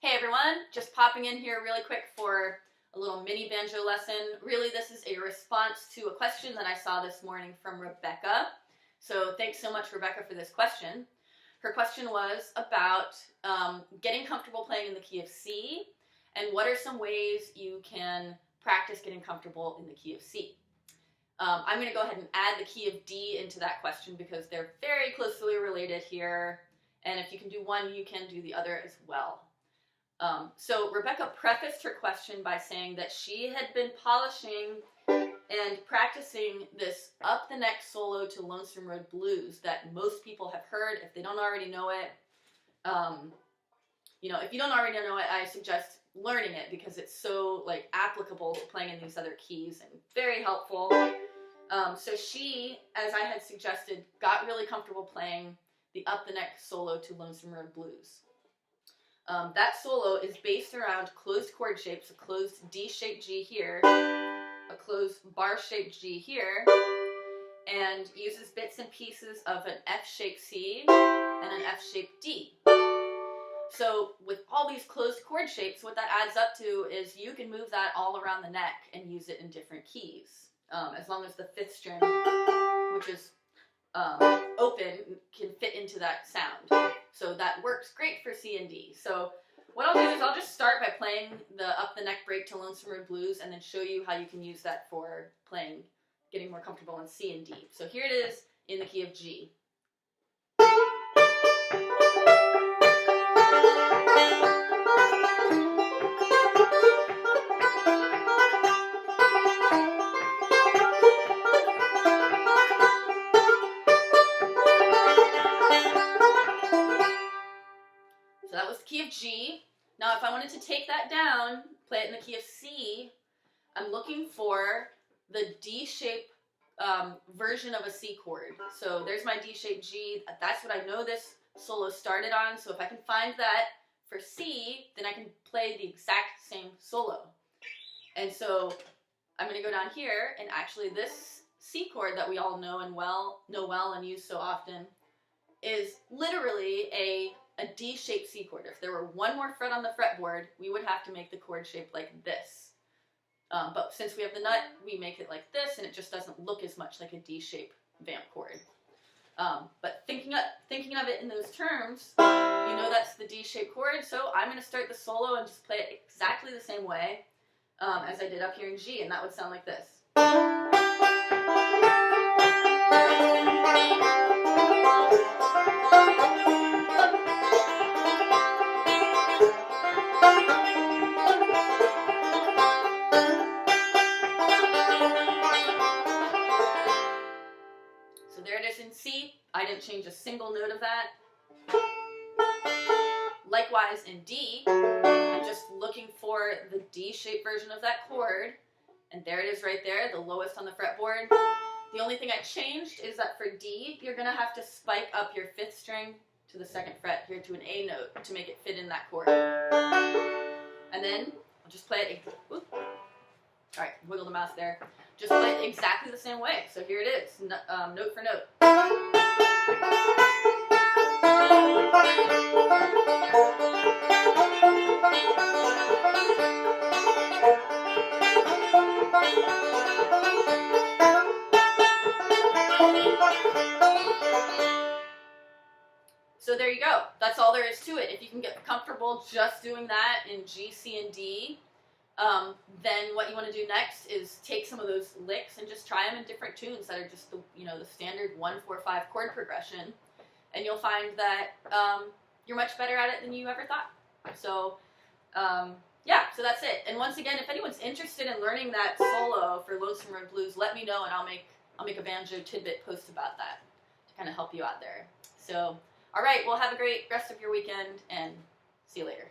Hey everyone, just popping in here really quick for a little mini banjo lesson. Really, this is a response to a question that I saw this morning from Rebecca. So thanks so much, Rebecca, for this question. Her question was about getting comfortable playing in the key of C, and what are some ways you can practice getting comfortable in the key of C. I'm going to go ahead and add the key of D into that question because they're very closely related here, and if you can do one, you can do the other as well. So Rebecca prefaced her question by saying that she had been polishing and practicing this up the neck solo to Lonesome Road Blues that most people have heard. If they don't already know it, if you don't already know it, I suggest learning it because it's so applicable to playing in these other keys and very helpful. So she, as I had suggested, got really comfortable playing the up the neck solo to Lonesome Road Blues. That solo is based around closed chord shapes, a closed D-shaped G here, a closed bar-shaped G here, and uses bits and pieces of an F-shaped C and an F-shaped D. So with all these closed chord shapes, what that adds up to is you can move that all around the neck and use it in different keys, as long as the fifth string, which is open, can fit into that sound. So that works great for C and D. So what I'll do is I'll just start by playing the up the neck break to Lonesome Road Blues and then show you how you can use that for playing, getting more comfortable in C and D. So here it is in the key of G. So that was the key of G. Now if I wanted to take that down, play it in the key of C, I'm looking for the D-shaped version of a C chord. So there's my D-shaped G. That's what I know this solo started on. So if I can find that for C, then I can play the exact same solo. And so I'm going to go down here, and actually this C chord that we all know well and use so often is literally a D-shaped C chord. If there were one more fret on the fretboard, we would have to make the chord shape like this. But since we have the nut, we make it like this, and it just doesn't look as much like a D-shaped vamp chord. But thinking of it in those terms, you know that's the D-shaped chord, so I'm going to start the solo and just play it exactly the same way as I did up here in G, and that would sound like this. So there it is in C. I didn't change a single note of that. Likewise in D, I'm just looking for the D-shaped version of that chord, and there it is right there, the lowest on the fretboard. The only thing I changed is that for D, you're going to have to spike up your fifth string to the second fret here to an A note to make it fit in that chord. And then I'll just play it. Alright, wiggle the mouse there. Just play it exactly the same way. So here it is, note for note. So there you go. That's all there is to it. If you can get comfortable just doing that in G, C, and D, then what you want to do next is take some of those licks and just try them in different tunes that are just the standard 1-4-5 chord progression, and you'll find that you're much better at it than you ever thought. So yeah, so that's it. And once again, if anyone's interested in learning that solo for Lonesome Road Blues, let me know and I'll make a banjo tidbit post about that to kind of help you out there. So all right, well, have a great rest of your weekend and see you later.